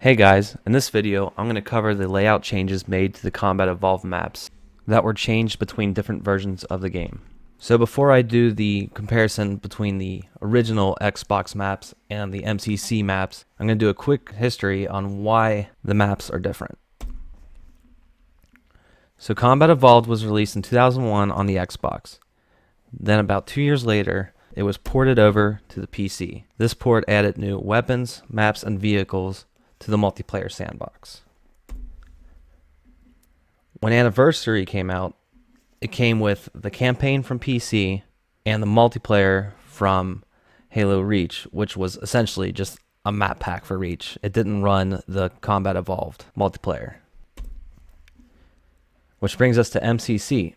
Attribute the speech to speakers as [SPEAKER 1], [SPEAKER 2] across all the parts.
[SPEAKER 1] Hey guys, in this video I'm going to cover the layout changes made to the Combat Evolved maps that were changed between different versions of the game. So before I do the comparison between the original Xbox maps and the MCC maps, I'm going to do a quick history on why the maps are different. So Combat Evolved was released in 2001 on the Xbox. Then about 2 years later, it was ported over to the PC. This port added new weapons, maps, and vehicles to the multiplayer sandbox. When Anniversary came out, it came with the campaign from PC and the multiplayer from Halo Reach, which was essentially just a map pack for Reach. It didn't run the Combat Evolved multiplayer. Which brings us to MCC.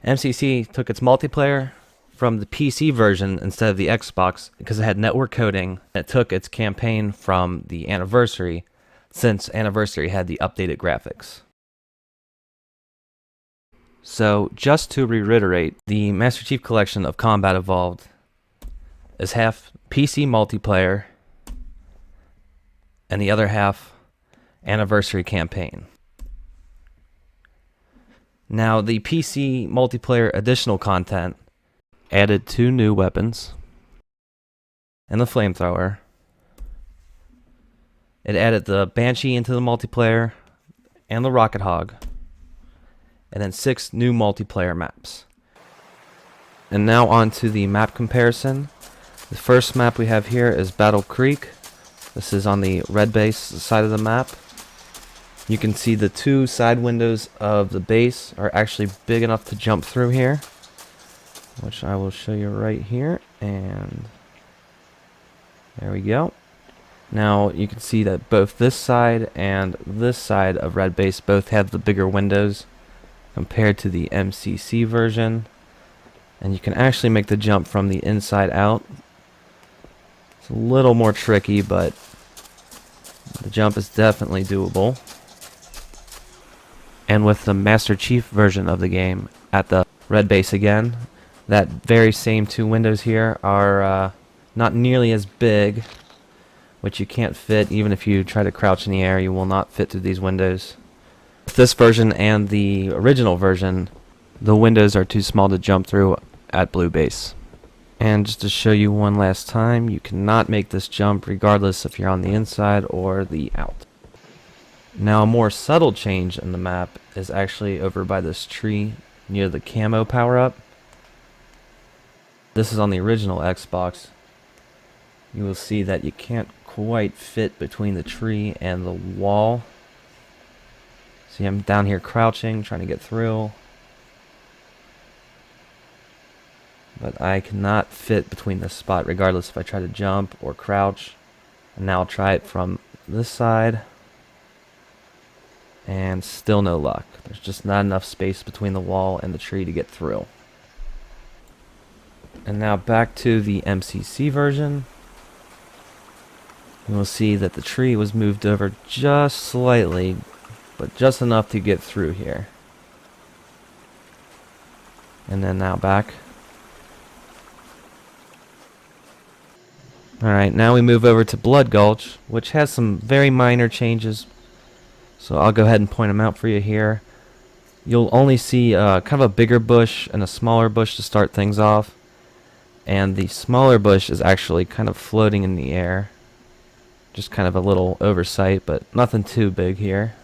[SPEAKER 1] MCC took its multiplayer from the PC version instead of the Xbox because it had network coding. It took its campaign from the Anniversary since Anniversary had the updated graphics. So just to reiterate, the Master Chief Collection of Combat Evolved is half PC multiplayer and the other half Anniversary campaign. Now the PC multiplayer additional content added 2 new weapons and the flamethrower. It added the Banshee into the multiplayer and the Rocket Hog, and then 6 new multiplayer maps. And now on to the map comparison. The first map we have here is Battle Creek. This is on the red base side of the map. You can see the 2 side windows of the base are actually big enough to jump through here, which I will show you right here, and there we go. Now you can see that both this side and this side of red base both have the bigger windows compared to the MCC version, and you can actually make the jump from the inside out. It's a little more tricky, but the jump is definitely doable. And with the Master Chief version of the game at the red base again, that very same 2 windows here are not nearly as big, which you can't fit. Even if you try to crouch in the air, you will not fit through these windows. With this version and the original version, the windows are too small to jump through at blue base. And just to show you one last time, you cannot make this jump regardless if you're on the inside or the out. Now a more subtle change in the map is actually over by this tree near the camo power-up. This is on the original Xbox. You will see that you can't quite fit between the tree and the wall. See, I'm down here crouching, trying to get through, but I cannot fit between this spot regardless if I try to jump or crouch. And now I'll try it from this side, and still no luck. There's just not enough space between the wall and the tree to get through. And now back to the MCC version. You will see that the tree was moved over just slightly, but just enough to get through here. And then now back. Alright, now we move over to Blood Gulch, which has some very minor changes. So I'll go ahead and point them out for you here. You'll only see kind of a bigger bush and a smaller bush to start things off. And the smaller bush is actually kind of floating in the air. Just kind of a little oversight, but nothing too big here.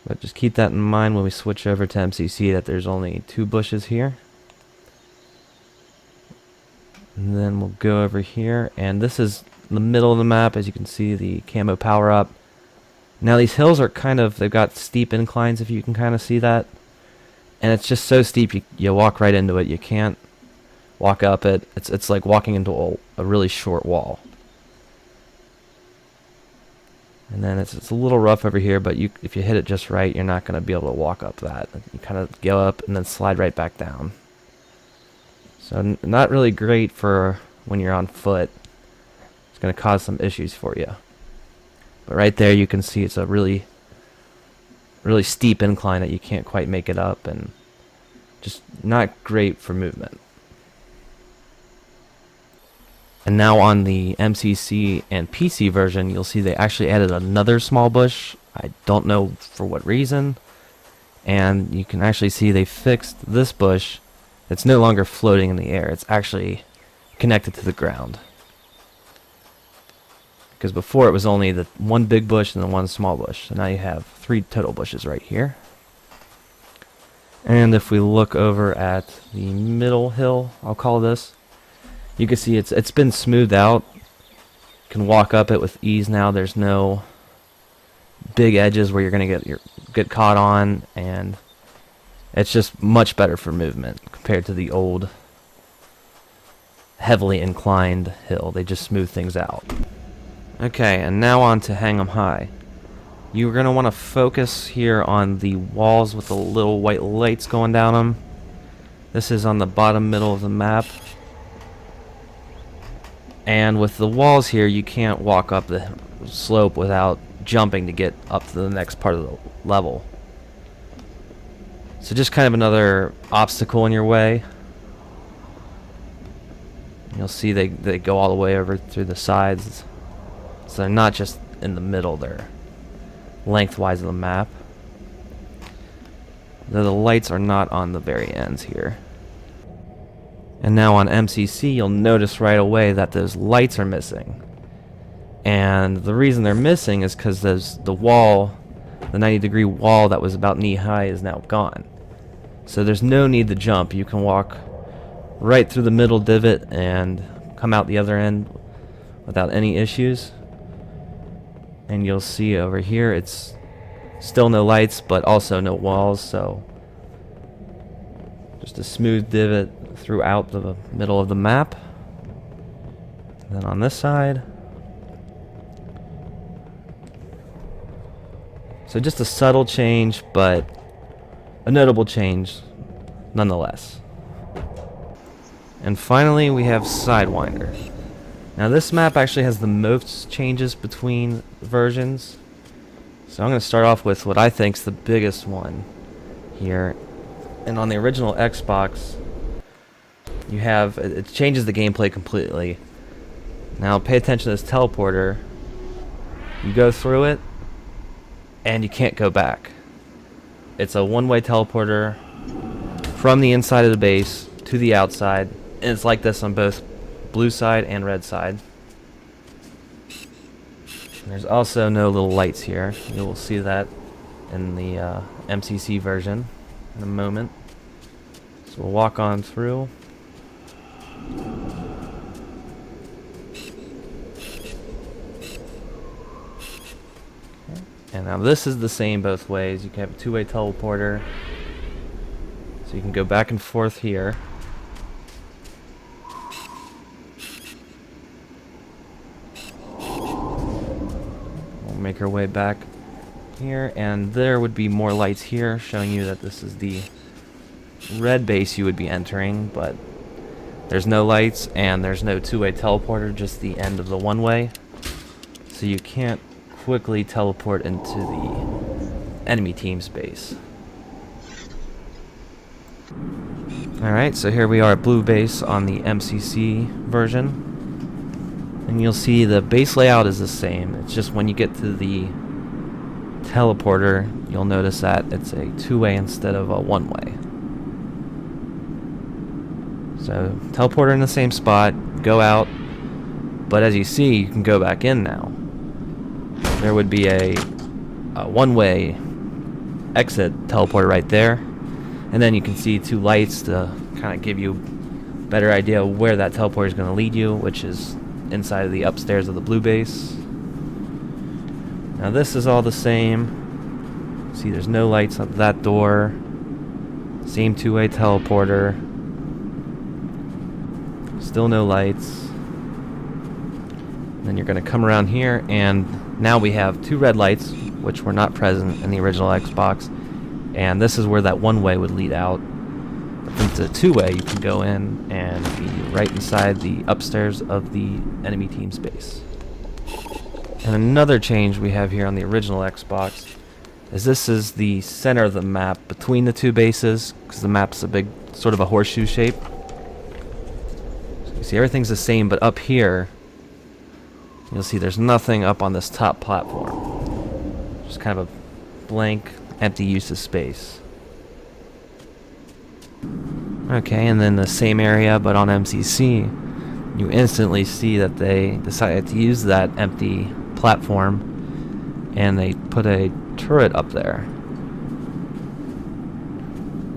[SPEAKER 1] But just keep that in mind when we switch over to MCC, that there's only 2 bushes here. And then we'll go over here, and this is the middle of the map. As you can see, the camo power up. Now these hills are they've got steep inclines, if you can kind of see that. And it's just so steep, you walk right into it. You can't walk up it. It's like walking into a really short wall. And then it's a little rough over here, but if you hit it just right, you're not going to be able to walk up that. You kind of go up and then slide right back down. So not really great for when you're on foot. It's going to cause some issues for you. But right there you can see it's a really steep incline that you can't quite make it up, and just not great for movement. And now on the MCC and PC version, you'll see they actually added another small bush. I don't know for what reason. And you can actually see they fixed this bush. It's no longer floating in the air. It's actually connected to the ground. Because before it was only the one big bush and the one small bush. So now you have 3 total bushes right here. And if we look over at the middle hill, I'll call this, you can see it's been smoothed out. You can walk up it with ease now. There's no big edges where you're going to get caught on, and it's just much better for movement compared to the old heavily inclined hill. They just smooth things out. Okay, and now on to hang 'em high. You're going to want to focus here on the walls with the little white lights going down them. This is on the bottom middle of the map. And with the walls here, you can't walk up the slope without jumping to get up to the next part of the level. So just kind of another obstacle in your way. You'll see they go all the way over through the sides. So they're not just in the middle, they're lengthwise of the map. Though the lights are not on the very ends here. And now on MCC, you'll notice right away that those lights are missing. And the reason they're missing is because the wall, the 90-degree wall that was about knee-high is now gone. So there's no need to jump. You can walk right through the middle divot and come out the other end without any issues. And you'll see over here it's still no lights, but also no walls, so just a smooth divot throughout the middle of the map. And then on this side, so just a subtle change, but a notable change nonetheless. And finally we have Sidewinder. Now this map actually has the most changes between versions. So I'm going to start off with what I think is the biggest one here. And on the original Xbox, you have, it changes the gameplay completely. Now pay attention to this teleporter. You go through it, and you can't go back. It's a one-way teleporter from the inside of the base to the outside, and it's like this on both blue side and red side. And there's also no little lights here. You will see that in the MCC version in a moment. So we'll walk on through. And now this is the same both ways. You can have a two-way teleporter. So you can go back and forth here. We'll make our way back here, and there would be more lights here showing you that this is the red base you would be entering, but there's no lights and there's no two-way teleporter, just the end of the one-way. So you can't quickly teleport into the enemy team's base. Alright, so here we are at blue base on the MCC version. And you'll see the base layout is the same. It's just when you get to the teleporter, you'll notice that it's a two-way instead of a one-way. So teleporter in the same spot, go out, but as you see, you can go back in now. There would be a one-way exit teleporter right there, and then you can see two lights to kind of give you a better idea of where that teleporter is going to lead you, which is inside of the upstairs of the blue base. Now this is all the same. See, there's no lights up that door. Same two-way teleporter. Still no lights. Then you're going to come around here, and now we have two red lights, which were not present in the original Xbox. And this is where that one-way would lead out. But since it's a two-way, you can go in and be right inside the upstairs of the enemy team's base. And another change we have here on the original Xbox is this is the center of the map between the two bases, because the map's a big sort of a horseshoe shape. So You see everything's the same, but up here, you'll see there's nothing up on this top platform. Just kind of a blank, empty use of space. Okay, and then the same area, but on MCC, you instantly see that they decided to use that empty platform, and they put a turret up there.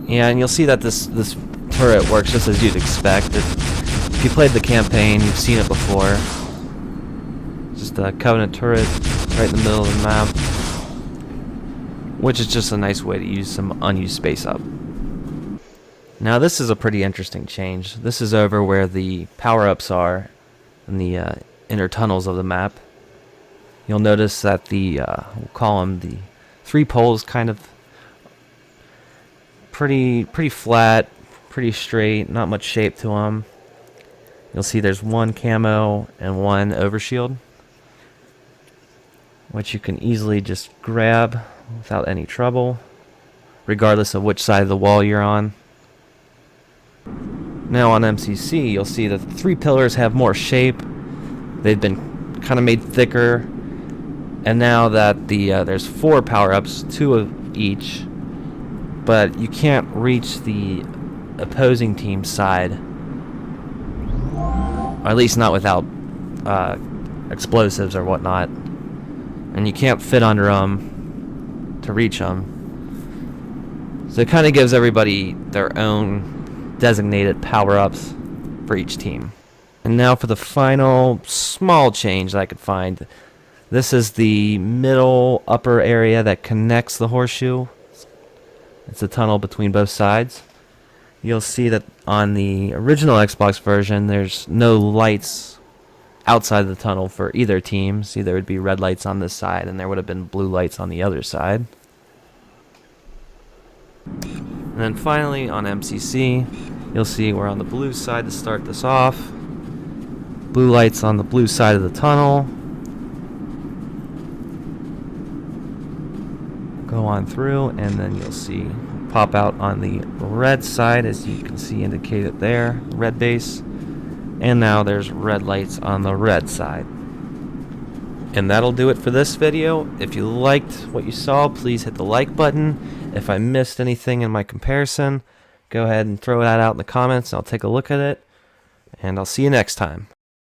[SPEAKER 1] Yeah, and you'll see that this turret works just as you'd expect. If you played the campaign, you've seen it before. Just a Covenant turret right in the middle of the map, which is just a nice way to use some unused space up. Now this is a pretty interesting change. This is over where the power-ups are in the inner tunnels of the map. You'll notice that the, we'll call them the 3 poles, kind of pretty flat, pretty straight, not much shape to them. You'll see there's 1 camo and 1 overshield, which you can easily just grab without any trouble, regardless of which side of the wall you're on. Now on MCC, you'll see that the 3 pillars have more shape. They've been kind of made thicker, and now that there's 4 power-ups, 2 of each, but you can't reach the opposing team's side, or at least not without explosives or whatnot, and you can't fit under them to reach them. So it kind of gives everybody their own designated power-ups for each team. And now for the final small change that I could find. This is the middle upper area that connects the horseshoe. It's a tunnel between both sides. You'll see that on the original Xbox version, there's no lights outside the tunnel for either team. See, there would be red lights on this side, and there would have been blue lights on the other side. And then finally, on MCC, you'll see we're on the blue side to start this off. Blue lights on the blue side of the tunnel. Go on through, and then you'll see pop out on the red side, as you can see indicated there, red base. And now there's red lights on the red side. And that'll do it for this video. If you liked what you saw, please hit the like button. If I missed anything in my comparison, go ahead and throw that out in the comments. I'll take a look at it, and I'll see you next time.